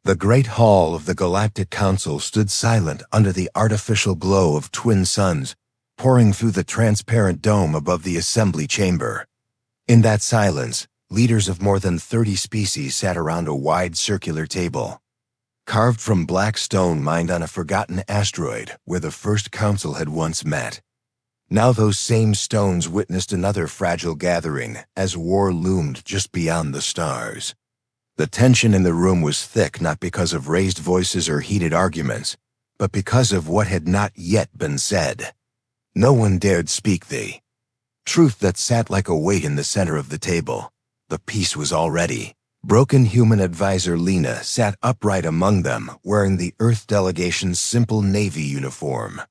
The great hall of the Galactic Council stood silent under the artificial glow of twin suns pouring through the transparent dome above the assembly chamber. In that silence, leaders of more than 30 species sat around a wide circular table, carved from black stone mined on a forgotten asteroid where the first council had once met. Now those same stones witnessed another fragile gathering as war loomed just beyond the stars. The tension in the room was thick not because of raised voices or heated arguments, but because of what had not yet been said. No one dared speak the truth that sat like a weight in the center of the table. The peace was all ready. Broken human advisor Lena sat upright among them, wearing the Earth delegation's simple Navy uniform.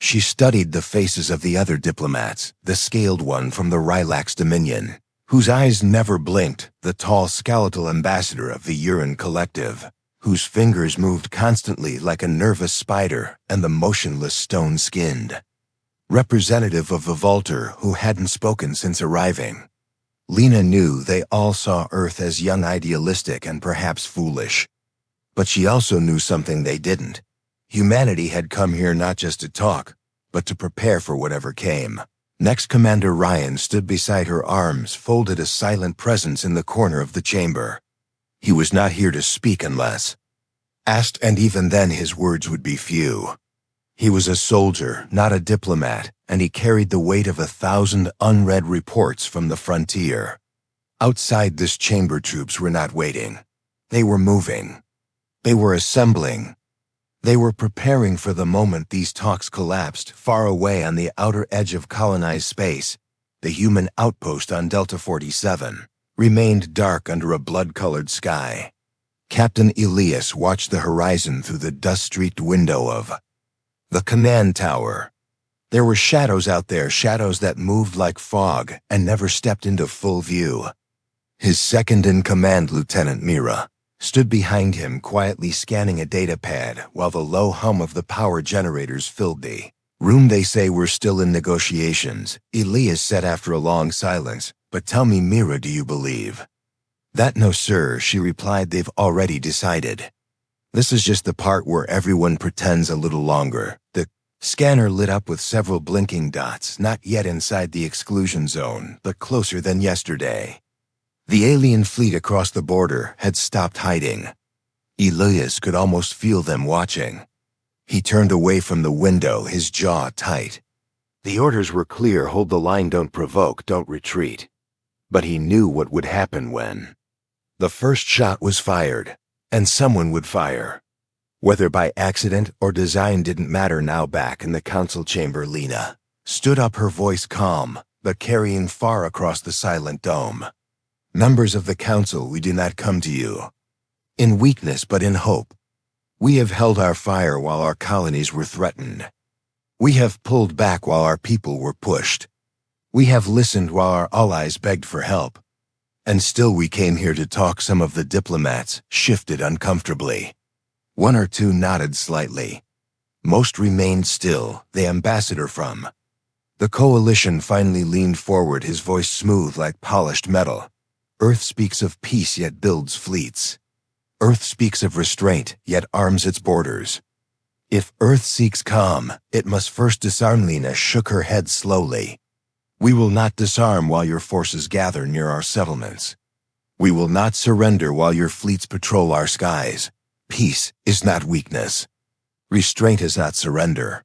She studied the faces of the other diplomats, the scaled one from the Rylax Dominion, whose eyes never blinked, the tall skeletal ambassador of the Uran Collective, whose fingers moved constantly like a nervous spider, and the motionless stone-skinned representative of the Vaulter who hadn't spoken since arriving. Lena knew they all saw Earth as young, idealistic, and perhaps foolish. But she also knew something they didn't. Humanity had come here not just to talk, but to prepare for whatever came. Next, Commander Ryan stood beside her, arms folded, a silent presence in the corner of the chamber. He was not here to speak unless asked, and even then his words would be few. He was a soldier, not a diplomat, and he carried the weight of 1,000 unread reports from the frontier. Outside this chamber, troops were not waiting. They were moving. They were assembling. They were preparing for the moment these talks collapsed. Far away on the outer edge of colonized space, the human outpost on Delta 47 remained dark under a blood-colored sky. Captain Elias watched the horizon through the dust-streaked window of the command tower. There were shadows out there, shadows that moved like fog and never stepped into full view. His second-in-command, Lieutenant Mira, stood behind him, quietly scanning a data pad while the low hum of the power generators filled the room. They say we're still in negotiations, Elias said after a long silence. But tell me, Mira, do you believe that? No, sir, she replied. They've already decided. This is just the part where everyone pretends a little longer. The scanner lit up with several blinking dots, not yet inside the exclusion zone, but closer than yesterday. The alien fleet across the border had stopped hiding. Elias could almost feel them watching. He turned away from the window, his jaw tight. The orders were clear: hold the line, don't provoke, don't retreat. But he knew what would happen when the first shot was fired, and someone would fire. Whether by accident or design didn't matter now. Back in the council chamber, Lena stood up, her voice calm, but carrying far across the silent dome. Members of the council, we do not come to you in weakness but in hope. We have held our fire while our colonies were threatened. We have pulled back while our people were pushed. We have listened while our allies begged for help. And still we came here to talk. Some of the diplomats shifted uncomfortably. One or two nodded slightly. Most remained still. The ambassador from the coalition finally leaned forward, his voice smooth like polished metal. Earth speaks of peace yet builds fleets. Earth speaks of restraint yet arms its borders. If Earth seeks calm, it must first disarm. Lena shook her head slowly. We will not disarm while your forces gather near our settlements. We will not surrender while your fleets patrol our skies. Peace is not weakness. Restraint is not surrender.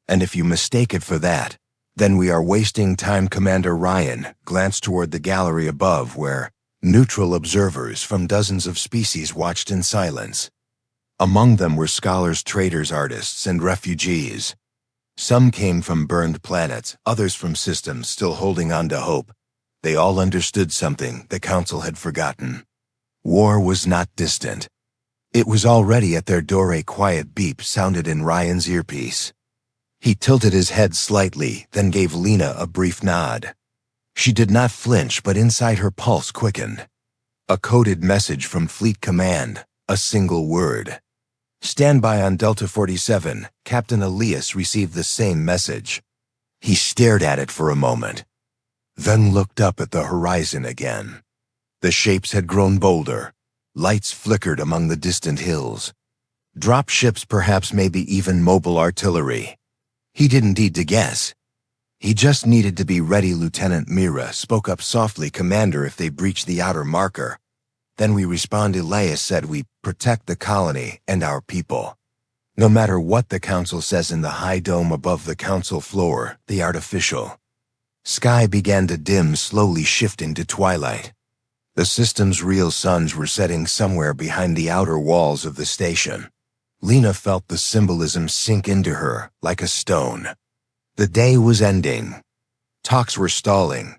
And if you mistake it for that, then we are wasting time. Commander Ryan glanced toward the gallery above, where neutral observers from dozens of species watched in silence. Among them were scholars, traders, artists, and refugees. Some came from burned planets, others from systems still holding on to hope. They all understood something the council had forgotten. War was not distant. It was already at their door. A quiet beep sounded in Ryan's earpiece. He tilted his head slightly, then gave Lena a brief nod. She did not flinch, but inside her pulse quickened. A coded message from Fleet Command, a single word. Stand by on Delta 47. Captain Elias received the same message. He stared at it for a moment, then looked up at the horizon again. The shapes had grown bolder. Lights flickered among the distant hills. Drop ships, perhaps, maybe even mobile artillery. He didn't need to guess. He just needed to be ready. Lieutenant Mira spoke up softly. Commander, if they breach the outer marker, then we respond. Elias said, we protect the colony and our people. No matter what the council says. In the high dome above the council floor, the artificial sky began to dim, slowly shifting to twilight. The system's real suns were setting somewhere behind the outer walls of the station. Lena felt the symbolism sink into her like a stone. The day was ending. Talks were stalling.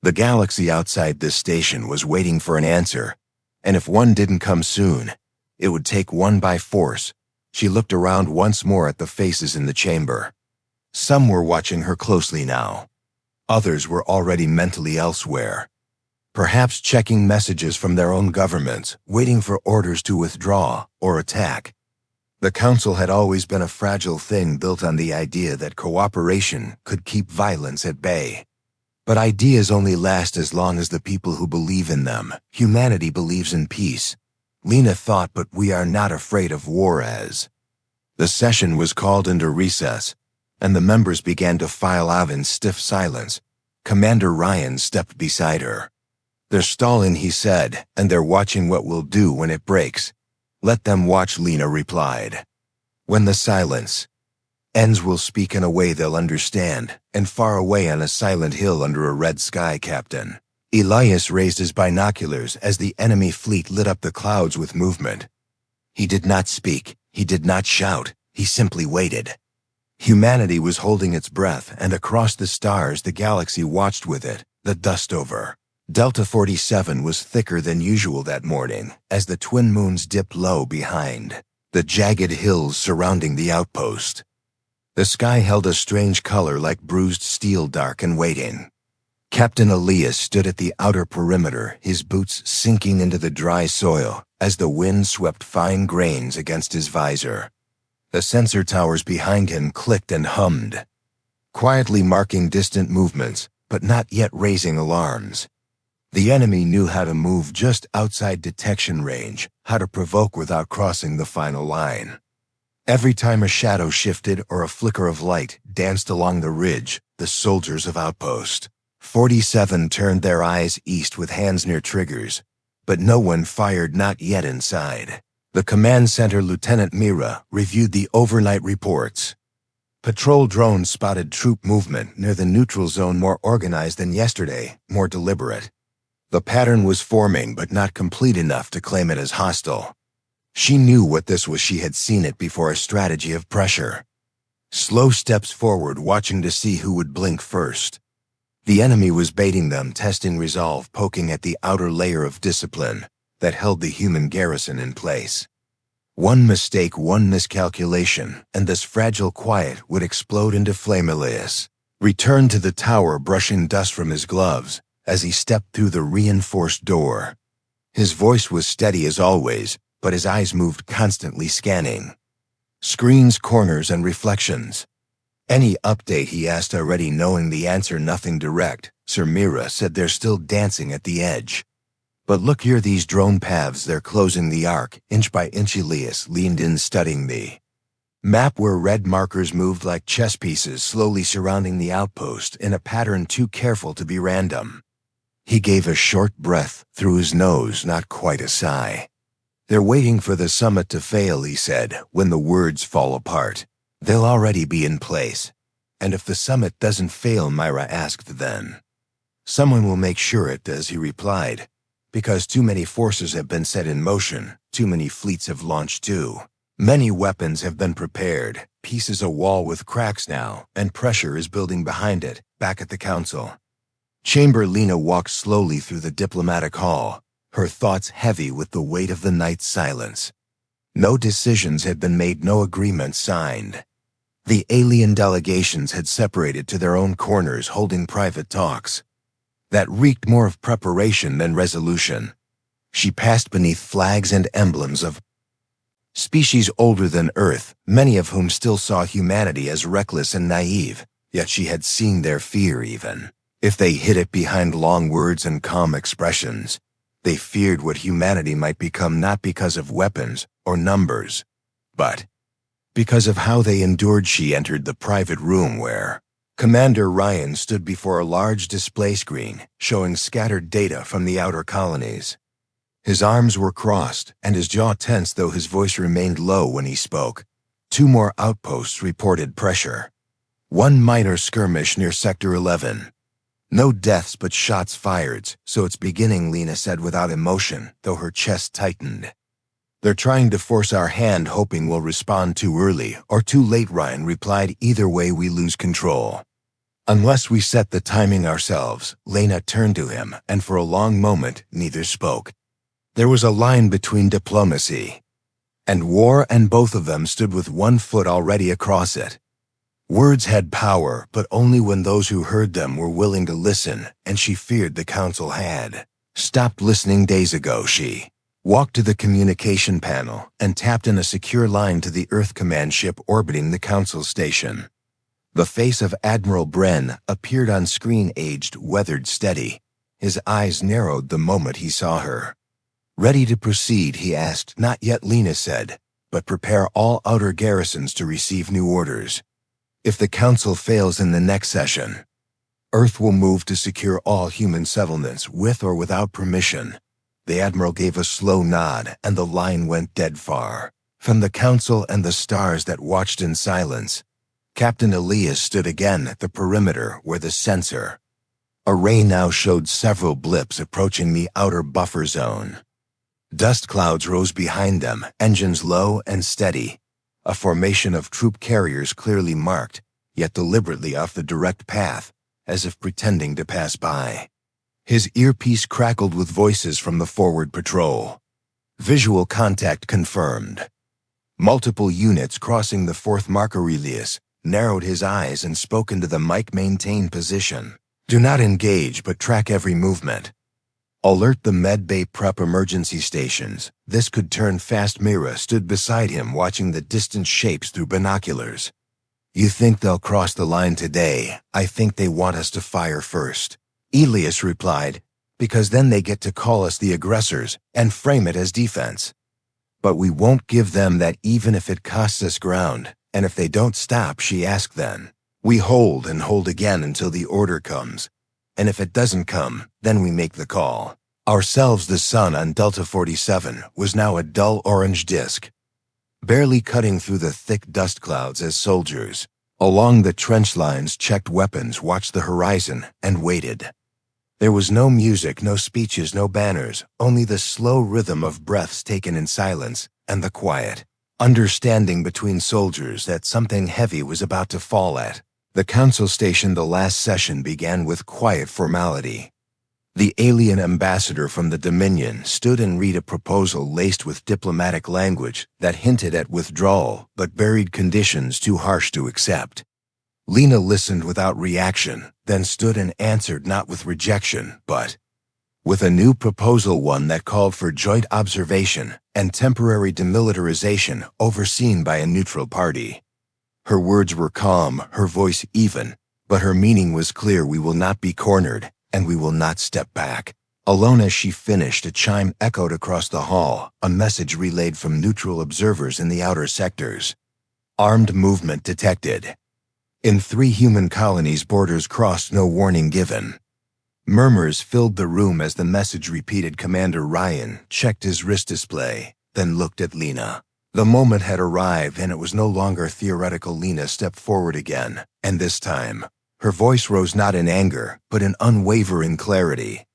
The galaxy outside this station was waiting for an answer, and if one didn't come soon, it would take one by force. She looked around once more at the faces in the chamber. Some were watching her closely now. Others were already mentally elsewhere, perhaps checking messages from their own governments, waiting for orders to withdraw or attack. The council had always been a fragile thing, built on the idea that cooperation could keep violence at bay. But ideas only last as long as the people who believe in them. Humanity believes in peace, Lena thought, but we are not afraid of war. As the session was called into recess, and the members began to file out in stiff silence, Commander Ryan stepped beside her. They're stalling, he said, and they're watching what we'll do when it breaks. Let them watch, Lena replied. When the silence ends, we'll speak in a way they'll understand, and far away on a silent hill under a red sky, Captain. Elias raised his binoculars as the enemy fleet lit up the clouds with movement. He did not speak, he did not shout, he simply waited. Humanity was holding its breath, and across the stars the galaxy watched with it, the dust over. Delta 47 was thicker than usual that morning as the twin moons dipped low behind the jagged hills surrounding the outpost. The sky held a strange color like bruised steel, dark and waiting. Captain Elias stood at the outer perimeter, his boots sinking into the dry soil as the wind swept fine grains against his visor. The sensor towers behind him clicked and hummed, quietly marking distant movements, but not yet raising alarms. The enemy knew how to move just outside detection range, how to provoke without crossing the final line. Every time a shadow shifted or a flicker of light danced along the ridge, the soldiers of Outpost 47 turned their eyes east with hands near triggers, but no one fired, not yet inside. The command center, Lieutenant Mira, reviewed the overnight reports. Patrol drones spotted troop movement near the neutral zone, more organized than yesterday, more deliberate. The pattern was forming, but not complete enough to claim it as hostile. She knew what this was. She had seen it before, a strategy of pressure. Slow steps forward, watching to see who would blink first. The enemy was baiting them, testing resolve, poking at the outer layer of discipline that held the human garrison in place. One mistake, one miscalculation, and this fragile quiet would explode into flame. Elias returned to the tower, brushing dust from his gloves as he stepped through the reinforced door. His voice was steady as always, but his eyes moved, constantly scanning screens, corners, and reflections. Any update, he asked, already knowing the answer. Nothing direct. Sir Mira said, they're still dancing at the edge. But look here, these drone paths, they're closing the arc, inch by inch. Elias leaned in, studying the map where red markers moved like chess pieces, slowly surrounding the outpost in a pattern too careful to be random. He gave a short breath through his nose, not quite a sigh. They're waiting for the summit to fail, he said. When the words fall apart, they'll already be in place. And if the summit doesn't fail, Myra asked, then someone will make sure it does, he replied. Because too many forces have been set in motion, too many fleets have launched too many weapons have been prepared. Peace is a wall with cracks now, and pressure is building behind it. Back at the council chamber, Lena walked slowly through the diplomatic hall, her thoughts heavy with the weight of the night's silence. No decisions had been made, no agreements signed. The alien delegations had separated to their own corners, holding private talks that reeked more of preparation than resolution. She passed beneath flags and emblems of species older than Earth, many of whom still saw humanity as reckless and naive, yet she had seen their fear, even if they hid it behind long words and calm expressions. They feared what humanity might become, not because of weapons or numbers, but because of how they endured. She entered the private room where Commander Ryan stood before a large display screen showing scattered data from the outer colonies. His arms were crossed and his jaw tense, though his voice remained low when he spoke. 2 more outposts reported pressure. 1 minor skirmish near Sector 11. No deaths but shots fired, so it's beginning, Lena said without emotion, though her chest tightened. They're trying to force our hand, hoping we'll respond too early or too late, Ryan replied. Either way, we lose control. Unless we set the timing ourselves. Lena turned to him, and for a long moment, neither spoke. There was a line between diplomacy and war, and both of them stood with 1 foot already across it. Words had power, but only when those who heard them were willing to listen, and she feared the council had stopped listening days ago. She walked to the communication panel and tapped in a secure line to the Earth command ship orbiting the council station. The face of Admiral Bren appeared on screen, aged, weathered, steady. His eyes narrowed the moment he saw her. Ready to proceed, he asked. Not yet, Lena said, but prepare all outer garrisons to receive new orders. If the council fails in the next session, Earth will move to secure all human settlements with or without permission. The Admiral gave a slow nod, and the line went dead far from the council and the stars that watched in silence. Captain Elias stood again at the perimeter where the sensor array now showed several blips approaching the outer buffer zone. Dust clouds rose behind them, engines low and steady. A formation of troop carriers clearly marked, yet deliberately off the direct path, as if pretending to pass by. His earpiece crackled with voices from the forward patrol. Visual contact confirmed. Multiple units crossing the 4th marker. Elias narrowed his eyes and spoke into the mic. Maintain position. Do not engage, but track every movement. Alert the medbay prep emergency stations. This could turn fast. Mira stood beside him, watching the distant shapes through binoculars. You think they'll cross the line today? I think they want us to fire first, Elias replied, because then they get to call us the aggressors and frame it as defense. But we won't give them that, even if it costs us ground. And if they don't stop, she asked, then we hold and hold again until the order comes. And if it doesn't come, then we make the call. Ourselves. The sun on Delta 47 was now a dull orange disk, barely cutting through the thick dust clouds as soldiers along the trench lines checked weapons, watched the horizon, and waited. There was no music, no speeches, no banners, only the slow rhythm of breaths taken in silence and the quiet understanding between soldiers that something heavy was about to fall at the council station. The last session began with quiet formality. The alien ambassador from the Dominion stood and read a proposal laced with diplomatic language that hinted at withdrawal but buried conditions too harsh to accept. Lena listened without reaction, then stood and answered, not with rejection, but with a new proposal, one that called for joint observation and temporary demilitarization overseen by a neutral party. Her words were calm, her voice even, but her meaning was clear. We will not be cornered, and we will not step back. Alone as she finished, a chime echoed across the hall, a message relayed from neutral observers in the outer sectors. Armed movement detected. In 3 human colonies, borders crossed, no warning given. Murmurs filled the room as the message repeated. Commander Ryan checked his wrist display, then looked at Lena. The moment had arrived, and it was no longer theoretical. Lena stepped forward again, and this time, her voice rose not in anger, but in unwavering clarity.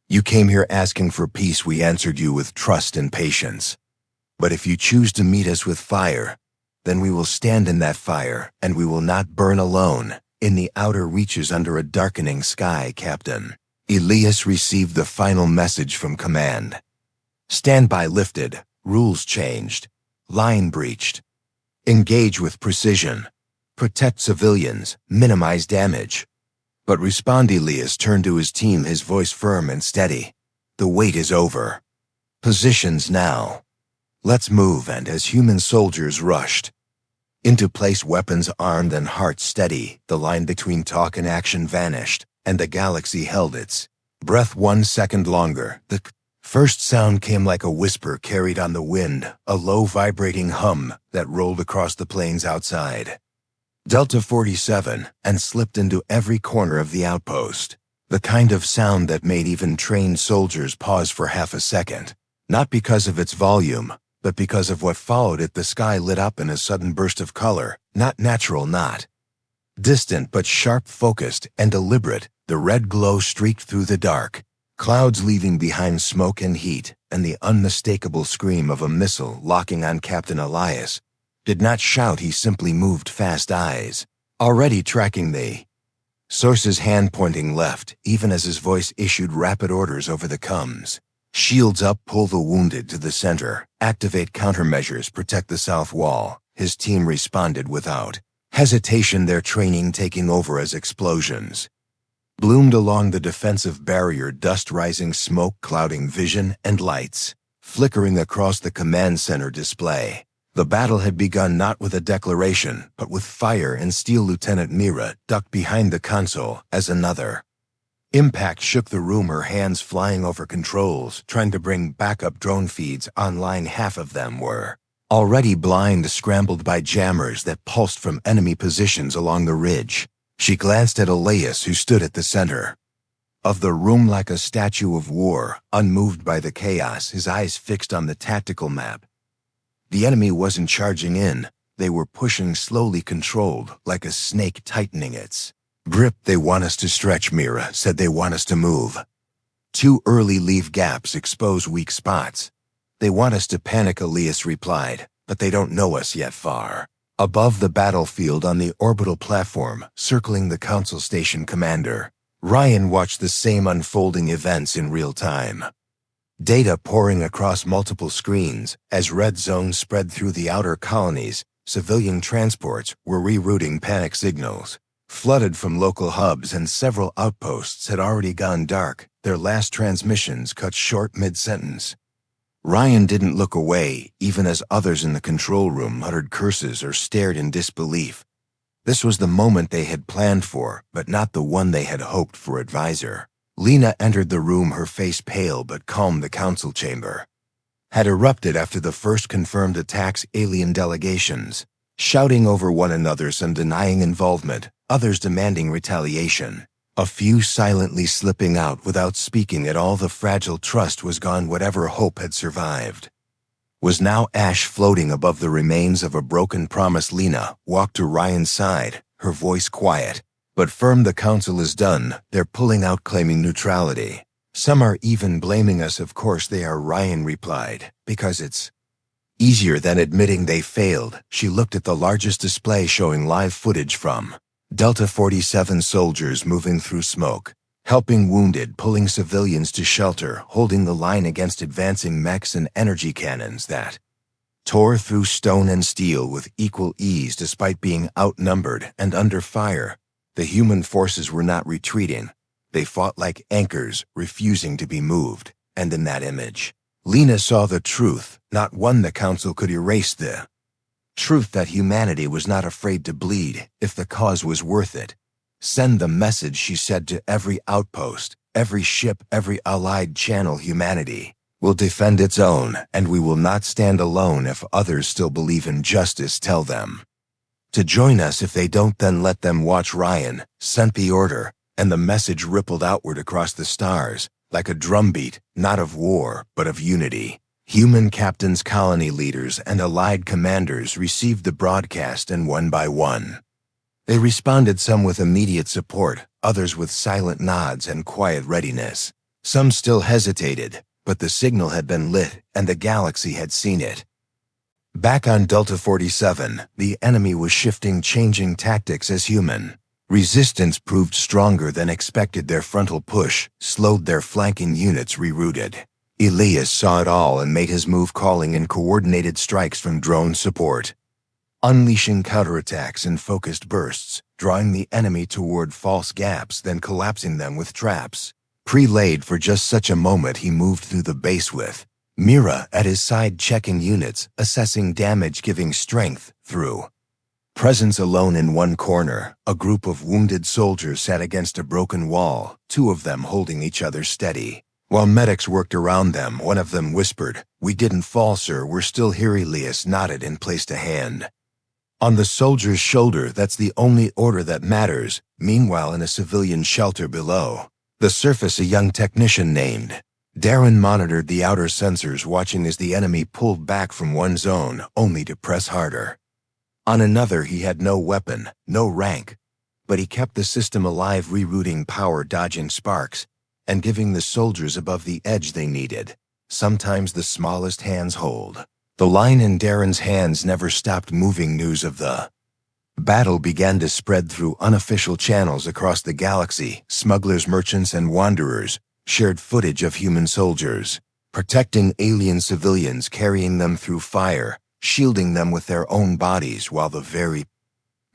You came here asking for peace. We answered you with trust and patience. But if you choose to meet us with fire, then we will stand in that fire, and we will not burn alone in the outer reaches under a darkening sky. Captain Elias received the final message from command. Standby lifted, rules changed, line breached. Engage with precision. Protect civilians, minimize damage. But respond. Elias turned to his team, his voice firm and steady. The wait is over. Positions now. Let's move. And as human soldiers rushed into place, weapons armed and hearts steady, the line between talk and action vanished, and the galaxy held its breath 1 second longer. The First sound came like a whisper carried on the wind, a low vibrating hum that rolled across the plains outside. Delta 47 and slipped into every corner of the outpost. The kind of sound that made even trained soldiers pause for half a second. Not because of its volume, but because of what followed it. The sky lit up in a sudden burst of color, not natural, not distant but sharp, focused, and deliberate. The red glow streaked through the dark, clouds leaving behind smoke and heat, and the unmistakable scream of a missile locking on Captain Elias. Did not shout, he simply moved fast eyes, already tracking the source's hand pointing left, even as his voice issued rapid orders over the comms. Shields up, pull the wounded to the center, activate countermeasures, protect the south wall. His team responded without hesitation, their training taking over as explosions bloomed along the defensive barrier, dust rising, smoke clouding vision, and lights flickering across the command center display. The battle had begun not with a declaration, but with fire and steel. Lieutenant Mira ducked behind the console as another impact shook the room, her hands flying over controls, trying to bring backup drone feeds online. Half of them were already blind, scrambled by jammers that pulsed from enemy positions along the ridge. She glanced at Elias, who stood at the center of the room like a statue of war, unmoved by the chaos, his eyes fixed on the tactical map. The enemy wasn't charging in, they were pushing slowly, controlled, like a snake tightening its grip. They want us to stretch, Mira said. They want us to move too early, leave gaps, expose weak spots. They want us to panic, Elias replied, but they don't know us yet. Far above the battlefield on the orbital platform, circling the Council Station commander, Ryan watched the same unfolding events in real time. Data pouring across multiple screens as red zones spread through the outer colonies. Civilian transports were rerouting, panic signals flooded from local hubs, and several outposts had already gone dark, their last transmissions cut short mid-sentence. Ryan didn't look away, even as others in the control room muttered curses or stared in disbelief. This was the moment they had planned for, but not the one they had hoped for. Advisor Lena entered the room, her face pale but calm. The council chamber had erupted after the first confirmed attacks. Alien delegations shouting over one another, some denying involvement, others demanding retaliation. A few silently slipping out without speaking at all. The fragile trust was gone. Whatever hope had survived was now ash floating above the remains of a broken promise. Lena walked to Ryan's side, her voice quiet but firm. The council is done. They're pulling out, claiming neutrality. Some are even blaming us. Of course they are, Ryan replied, because it's easier than admitting they failed. She looked at the largest display showing live footage from Delta 47 soldiers moving through smoke, helping wounded, pulling civilians to shelter, holding the line against advancing mechs and energy cannons that tore through stone and steel with equal ease despite being outnumbered and under fire. The human forces were not retreating. They fought like anchors, refusing to be moved. And in that image, Lena saw the truth, not one the council could erase. The truth that humanity was not afraid to bleed if the cause was worth it. Send the message, she said, to every outpost, every ship, every allied channel. Humanity will defend its own, and we will not stand alone. If others still believe in justice, tell them to join us. If they don't, then let them watch. Ryan sent the order, and the message rippled outward across the stars, like a drumbeat, not of war, but of unity. Human captains, colony leaders, and allied commanders received the broadcast, and one by one they responded, some with immediate support, others with silent nods and quiet readiness. Some still hesitated, but the signal had been lit, and the galaxy had seen it. Back on Delta 47, the enemy was shifting, changing tactics as human resistance proved stronger than expected. Their frontal push slowed, their flanking units rerouted. Elias saw it all and made his move, calling in coordinated strikes from drone support, unleashing counterattacks in focused bursts, drawing the enemy toward false gaps, then collapsing them with traps pre-laid for just such a moment. He moved through the base with Mira at his side, checking units, assessing damage, giving strength through presence. Alone in one corner, a group of wounded soldiers sat against a broken wall, two of them holding each other steady. While medics worked around them, one of them whispered, "We didn't fall, sir. We're still here." Elias nodded and placed a hand on the soldier's shoulder. "That's the only order that matters." Meanwhile, in a civilian shelter below the surface, a young technician named Darren monitored the outer sensors, watching as the enemy pulled back from one zone, only to press harder. On another, he had no weapon, no rank, but he kept the system alive, rerouting power, dodging sparks, and giving the soldiers above the edge they needed. Sometimes the smallest hands hold. The line in Darren's hands never stopped moving. News of the battle began to spread through unofficial channels across the galaxy. Smugglers, merchants, and wanderers shared footage of human soldiers protecting alien civilians, carrying them through fire, shielding them with their own bodies, while the very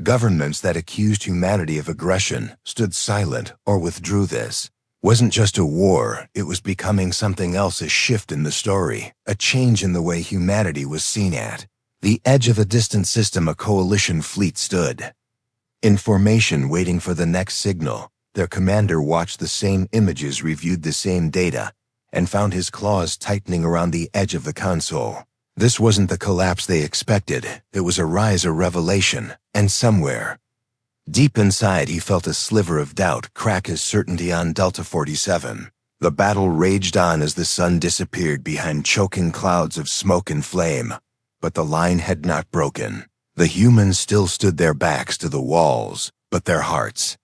governments that accused humanity of aggression stood silent or withdrew. This wasn't just a war, it was becoming something else, a shift in the story, a change in the way humanity was seen. At the edge of a distant system, a coalition fleet stood in formation, waiting for the next signal. Their commander watched the same images, reviewed the same data, and found his claws tightening around the edge of the console. This wasn't the collapse they expected, it was a rise, a revelation, and somewhere deep inside he felt a sliver of doubt crack his certainty. On Delta 47, the battle raged on as the sun disappeared behind choking clouds of smoke and flame. But the line had not broken. The humans still stood, their backs to the walls, but their hearts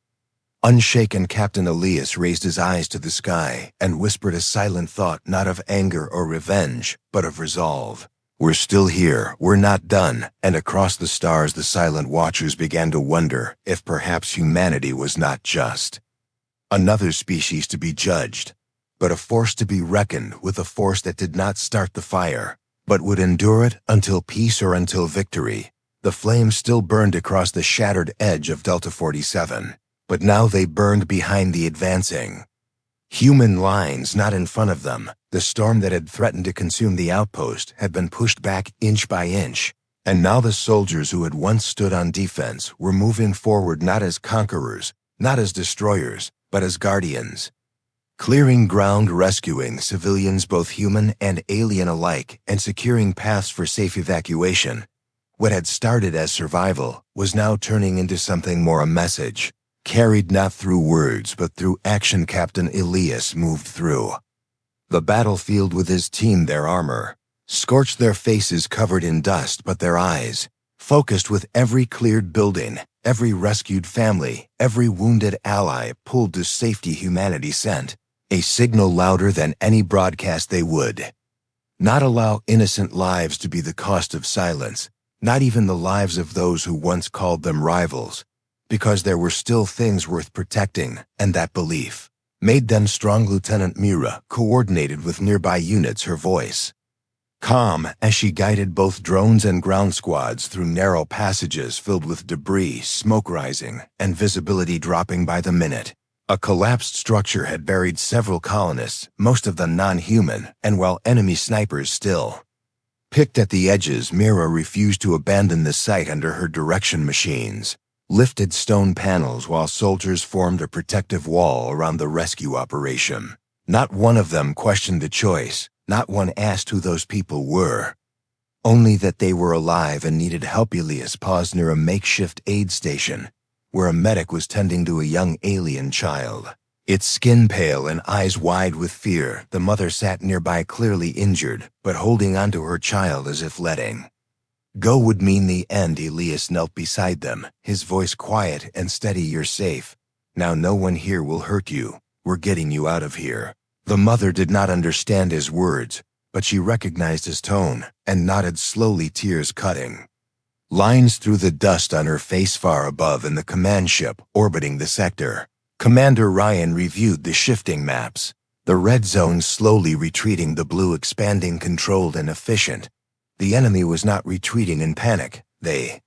unshaken. Captain Elias raised his eyes to the sky and whispered a silent thought, not of anger or revenge, but of resolve. "We're still here, we're not done." And across the stars, the silent watchers began to wonder if perhaps humanity was not just another species to be judged, but a force to be reckoned with, a force that did not start the fire, but would endure it until peace or until victory. The flames still burned across the shattered edge of Delta 47, but now they burned behind the advancing human lines, not in front of them. The storm that had threatened to consume the outpost had been pushed back inch by inch, and now the soldiers who had once stood on defense were moving forward, not as conquerors, not as destroyers, but as guardians, clearing ground, rescuing civilians, both human and alien alike, and securing paths for safe evacuation. What had started as survival was now turning into something more, a message carried not through words but through action. Captain Elias moved through the battlefield with his team, their armor scorched, their faces covered in dust, but their eyes focused. With every cleared building, every rescued family, every wounded ally pulled to safety, humanity sent a signal louder than any broadcast. They would not allow innocent lives to be the cost of silence, not even the lives of those who once called them rivals, because there were still things worth protecting, and that belief made them strong. Lieutenant Mira coordinated with nearby units, her voice calm as she guided both drones and ground squads through narrow passages filled with debris, smoke rising, and visibility dropping by the minute. A collapsed structure had buried several colonists, most of them non-human, and while enemy snipers still picked at the edges, Mira refused to abandon the site. Under her direction, machines lifted stone panels while soldiers formed a protective wall around the rescue operation. Not one of them questioned the choice, not one asked who those people were, only that they were alive and needed help. Elias paused near a makeshift aid station, where a medic was tending to a young alien child. Its skin pale and eyes wide with fear, the mother sat nearby, clearly injured, but holding onto her child as if letting go would mean the end. Elias knelt beside them, his voice quiet and steady. "You're safe. Now no one here will hurt you. We're getting you out of here." The mother did not understand his words, but she recognized his tone and nodded slowly, tears cutting lines through the dust on her face. Far above, in the command ship orbiting the sector, Commander Ryan reviewed the shifting maps. The red zone slowly retreating, the blue expanding, controlled and efficient. The enemy was not retreating in panic. They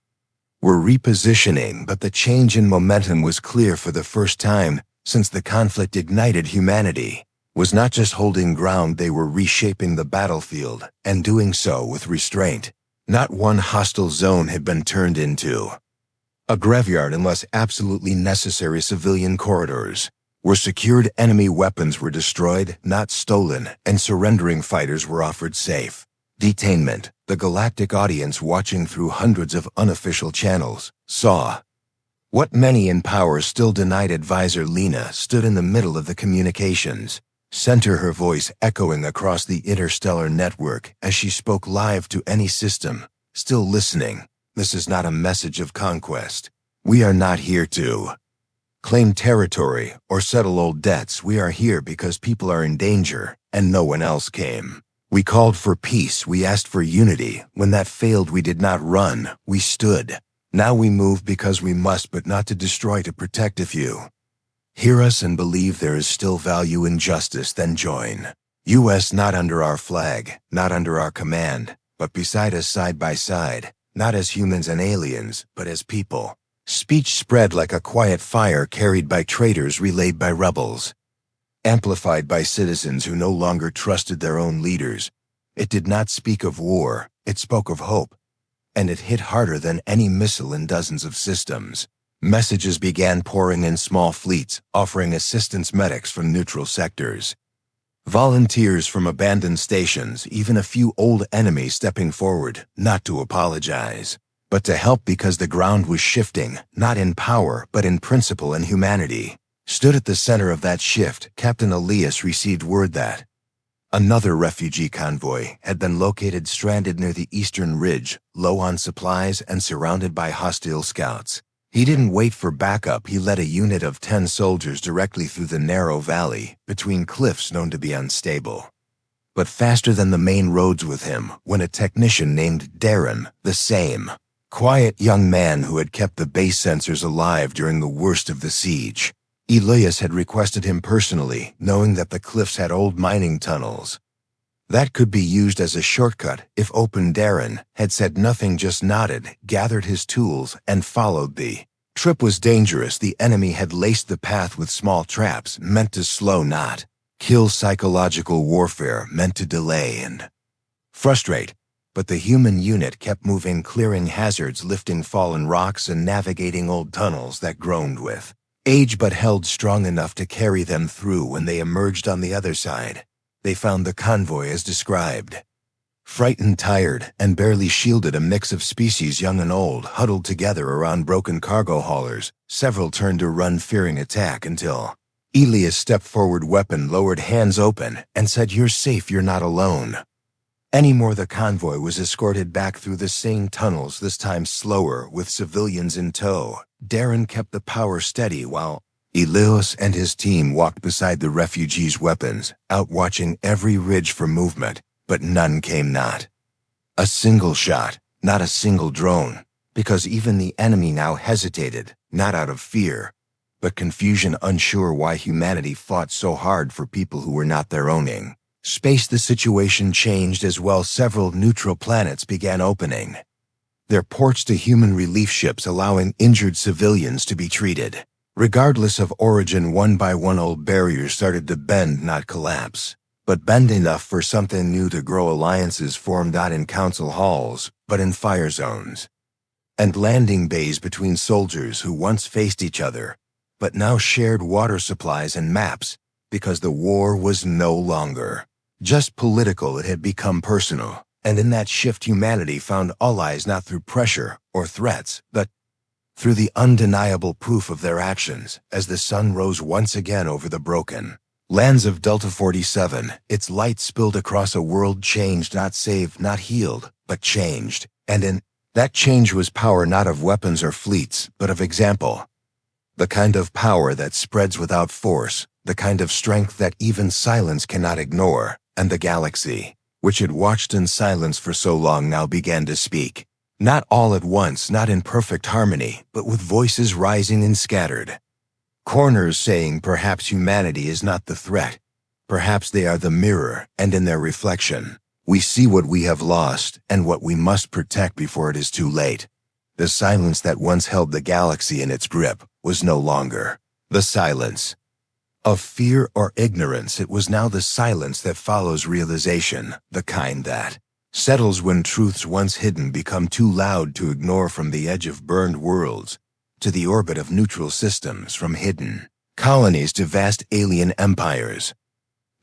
were repositioning, but the change in momentum was clear. For the first time since the conflict ignited, humanity was not just holding ground, they were reshaping the battlefield, and doing so with restraint. Not one hostile zone had been turned into a graveyard unless absolutely necessary. Civilian corridors where secured enemy weapons were destroyed, not stolen, and surrendering fighters were offered safe detainment. The galactic audience, watching through hundreds of unofficial channels, saw what many in power still denied. Advisor Lena stood in the middle of the communications center, her voice echoing across the interstellar network as she spoke live to any system still listening. This is not a message of conquest. We are not here to claim territory or settle old debts. We are here because people are in danger and no one else came. We called for peace. We asked for unity. When that failed, we did not run. We stood. Now we move because we must, but not to destroy, to protect. If you hear us and believe there is still value in justice, then join. U.S. not under our flag, not under our command, but beside us, side by side, not as humans and aliens, but as people. Speech spread like a quiet fire, carried by traitors, relayed by rebels, amplified by citizens who no longer trusted their own leaders. It did not speak of war, it spoke of hope. And it hit harder than any missile in dozens of systems. Messages began pouring in, small fleets offering assistance, medics from neutral sectors, volunteers from abandoned stations, even a few old enemies stepping forward, not to apologize, but to help, because the ground was shifting, not in power, but in principle and humanity. Stood at the center of that shift, Captain Elias received word that another refugee convoy had been located stranded near the eastern ridge, low on supplies and surrounded by hostile scouts. He didn't wait for backup. He led a unit of 10 soldiers directly through the narrow valley, between cliffs known to be unstable, but faster than the main roads. With him went a technician named Darren, the same quiet young man who had kept the base sensors alive during the worst of the siege. Elias had requested him personally, knowing that the cliffs had old mining tunnels that could be used as a shortcut if open. Darren had said nothing, just nodded, gathered his tools, and followed. The trip was dangerous. The enemy had laced the path with small traps meant to slow, not kill, psychological warfare meant to delay and frustrate. But the human unit kept moving, clearing hazards, lifting fallen rocks, and navigating old tunnels that groaned with age but held strong enough to carry them through. When they emerged on the other side, they found the convoy as described. Frightened, tired, and barely shielded, a mix of species, young and old, huddled together around broken cargo haulers. Several turned to run, fearing attack, until Elias stepped forward, weapon lowered, hands open, and said, "You're safe, you're not alone." Anymore. The convoy was escorted back through the same tunnels, this time slower, with civilians in tow. Darren kept the power steady while Elias and his team walked beside the refugees, weapons out, watching every ridge for movement, but none came. Not a single shot, not a single drone, because even the enemy now hesitated, not out of fear, but confusion, unsure why humanity fought so hard for people who were not their owning. Space. The situation changed as well. Several neutral planets began opening their ports to human relief ships, allowing injured civilians to be treated. Regardless of origin, one by one, old barriers started to bend, not collapse, but bend enough for something new to grow. Alliances formed, not in council halls, but in fire zones and landing bays, between soldiers who once faced each other, but now shared water supplies and maps, because the war was no longer just political, it had become personal. And in that shift, humanity found allies, not through pressure or threats, but through the undeniable proof of their actions. As the sun rose once again over the broken lands of Delta 47, its light spilled across a world changed, not saved, not healed, but changed. And in that change was power, not of weapons or fleets, but of example. The kind of power that spreads without force, the kind of strength that even silence cannot ignore. And the galaxy, which had watched in silence for so long, now began to speak. Not all at once, not in perfect harmony, but with voices rising in scattered corners, saying, perhaps humanity is not the threat. Perhaps they are the mirror, and in their reflection, we see what we have lost and what we must protect before it is too late. The silence that once held the galaxy in its grip was no longer the silence of fear or ignorance. It was now the silence that follows realization, the kind that settles when truths once hidden become too loud to ignore. From the edge of burned worlds to the orbit of neutral systems, from hidden colonies to vast alien empires.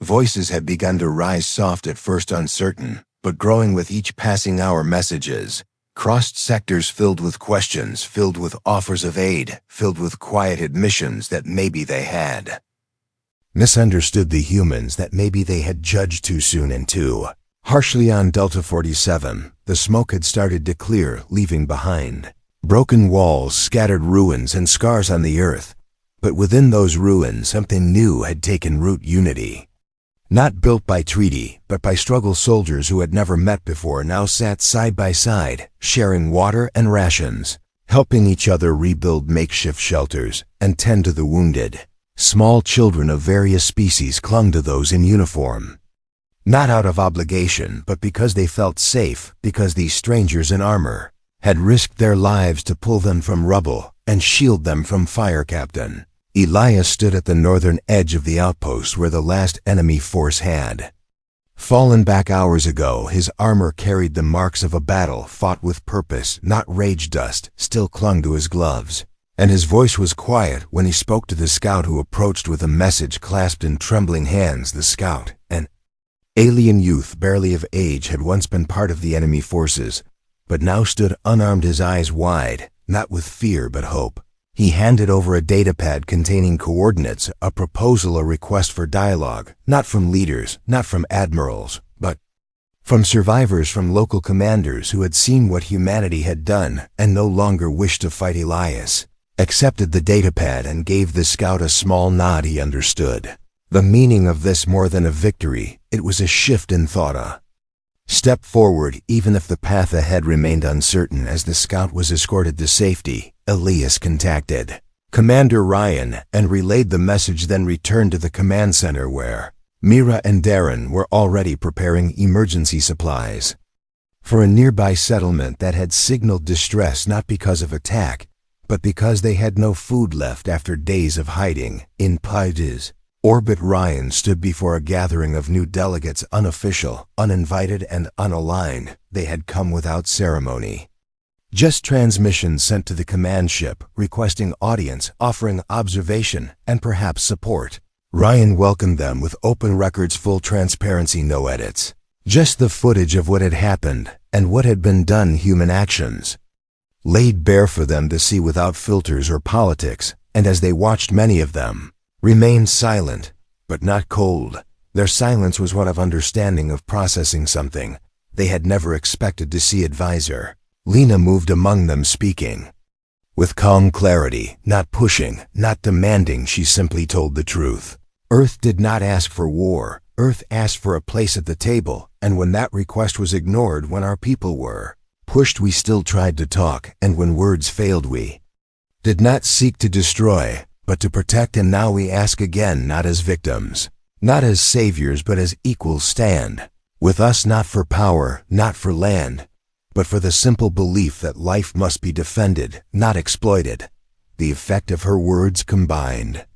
Voices had begun to rise soft at first uncertain, but growing with each passing hour messages. Crossed sectors filled with questions, filled with offers of aid, filled with quiet admissions that maybe they had misunderstood the humans, that maybe they had judged too soon and too harshly. On Delta 47, the smoke had started to clear, leaving behind broken walls, scattered ruins, and scars on the earth. But within those ruins, something new had taken root: unity. Not built by treaty, but by struggle. Soldiers who had never met before now sat side by side, sharing water and rations, helping each other rebuild makeshift shelters and tend to the wounded. Small children of various species clung to those in uniform, not out of obligation, but because they felt safe, because these strangers in armor had risked their lives to pull them from rubble and shield them from fire. Captain Elias stood at the northern edge of the outpost where the last enemy force had fallen back hours ago. His armor carried the marks of a battle fought with purpose, not rage. Dust still clung to his gloves, and his voice was quiet when he spoke to the scout who approached with a message clasped in trembling hands. The scout, an alien youth barely of age, had once been part of the enemy forces, but now stood unarmed, his eyes wide, not with fear but hope. He handed over a datapad containing coordinates, a proposal, a request for dialogue, not from leaders, not from admirals, but from survivors, from local commanders who had seen what humanity had done and no longer wished to fight. Elias accepted the datapad and gave the scout a small nod. He understood the meaning of this more than a victory. It was a shift in thought, a step forward, even if the path ahead remained uncertain. As the scout was escorted to safety, Elias contacted Commander Ryan and relayed the message, then returned to the command center where Mira and Darren were already preparing emergency supplies for a nearby settlement that had signaled distress, not because of attack, but because they had no food left after days of hiding in Paides orbit. Ryan stood before a gathering of new delegates, unofficial, uninvited, and unaligned. They had come without ceremony. Just transmissions sent to the command ship, requesting audience, offering observation, and perhaps support. Ryan welcomed them with open records, full transparency, no edits. Just the footage of what had happened and what had been done, human actions, laid bare for them to see without filters or politics. And as they watched, many of them remained silent, but not cold. Their silence was one of understanding, of processing something they had never expected to see. Advisor Lena moved among them, speaking with calm clarity, not pushing, not demanding. She simply told the truth. Earth did not ask for war. Earth asked for a place at the table, and when that request was ignored, when our people were pushed, we still tried to talk, and when words failed, we did not seek to destroy, but to protect. And now we ask again, not as victims, not as saviors, but as equals. Stand with us, not for power, not for land, but for the simple belief that life must be defended, not exploited. The effect of her words, combined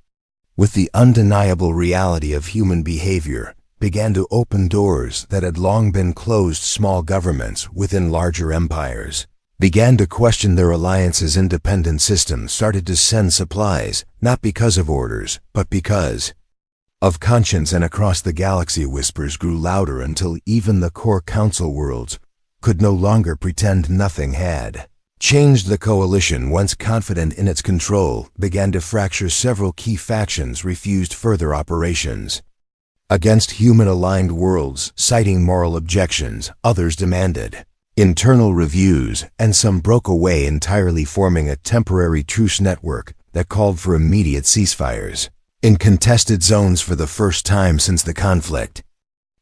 with the undeniable reality of human behavior, began to open doors that had long been closed. Small governments within larger empires began to question their alliances. Independent systems started to send supplies, not because of orders, but because of conscience. And across the galaxy, whispers grew louder until even the core council worlds could no longer pretend nothing had changed. The coalition, once confident in its control, began to fracture. Several key factions refused further operations against human-aligned worlds, citing moral objections. Others demanded internal reviews, and some broke away entirely, forming a temporary truce network that called for immediate ceasefires in contested zones. For the first time since the conflict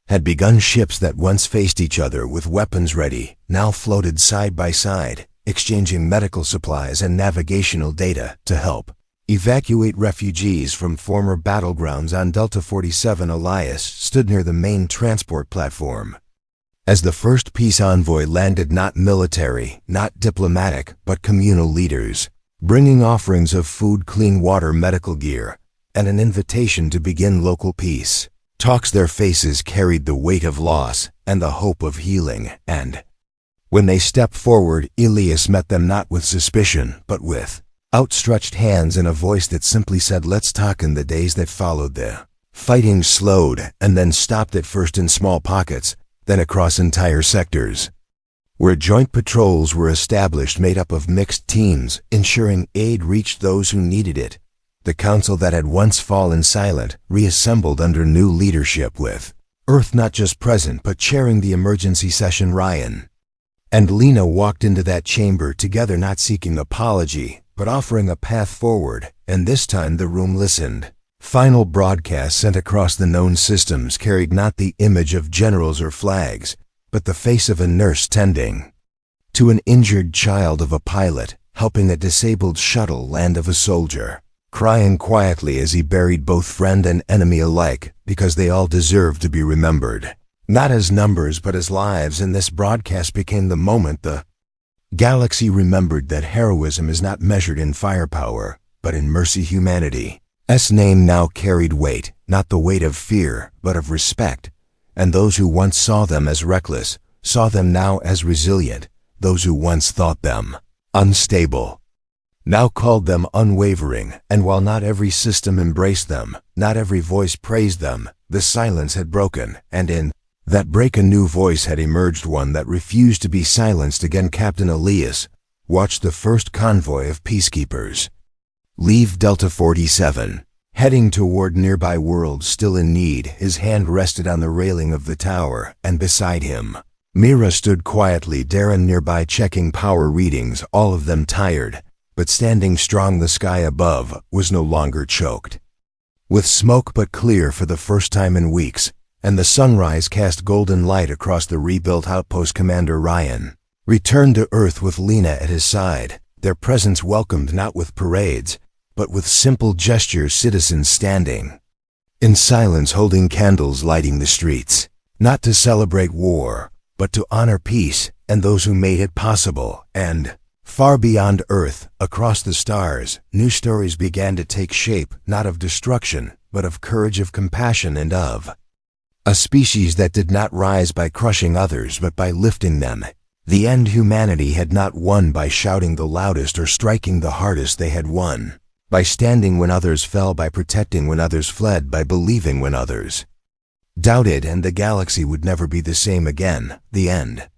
had begun, ships that once faced each other with weapons ready now floated side by side, exchanging medical supplies and navigational data to help evacuate refugees from former battlegrounds. On Delta 47, Elias stood near the main transport platform as the first peace envoy landed, not military, not diplomatic, but communal leaders, bringing offerings of food, clean water, medical gear, and an invitation to begin local peace talks. Their faces carried the weight of loss and the hope of healing, and when they stepped forward, Elias met them not with suspicion, but with outstretched hands and a voice that simply said, "Let's talk." In the days that followed, the fighting slowed and then stopped, at first in small pockets, then across entire sectors, where joint patrols were established made up of mixed teams, ensuring aid reached those who needed it. The council that had once fallen silent reassembled under new leadership, with Earth not just present but chairing the emergency session. Ryan and Lena walked into that chamber together, not seeking apology, but offering a path forward, and this time the room listened. Final broadcasts sent across the known systems carried not the image of generals or flags, but the face of a nurse tending to an injured child, of a pilot helping a disabled shuttle land, of a soldier crying quietly as he buried both friend and enemy alike, because they all deserved to be remembered, not as numbers but as lives. And this broadcast became the moment the galaxy remembered that heroism is not measured in firepower, but in mercy. Humanity's name now carried weight, not the weight of fear, but of respect, and those who once saw them as reckless saw them now as resilient. Those who once thought them unstable now called them unwavering. And while not every system embraced them, not every voice praised them, the silence had broken, and in that break a new voice had emerged, one that refused to be silenced again. Captain Elias watched the first convoy of peacekeepers leave Delta 47, heading toward nearby worlds still in need. His hand rested on the railing of the tower, and beside him, Mira stood quietly, Darren nearby checking power readings, all of them tired, but standing strong. The sky above was no longer choked with smoke, but clear for the first time in weeks, and the sunrise cast golden light across the rebuilt outpost. Commander Ryan returned to Earth with Lena at his side, their presence welcomed not with parades, but with simple gestures. Citizens standing in silence, holding candles, lighting the streets, not to celebrate war, but to honor peace and those who made it possible. And far beyond Earth, across the stars, new stories began to take shape, not of destruction, but of courage, of compassion, and of a species that did not rise by crushing others, but by lifting them. The end. Humanity had not won by shouting the loudest or striking the hardest. They had won by standing when others fell, by protecting when others fled, by believing when others doubted, and the galaxy would never be the same again. The end.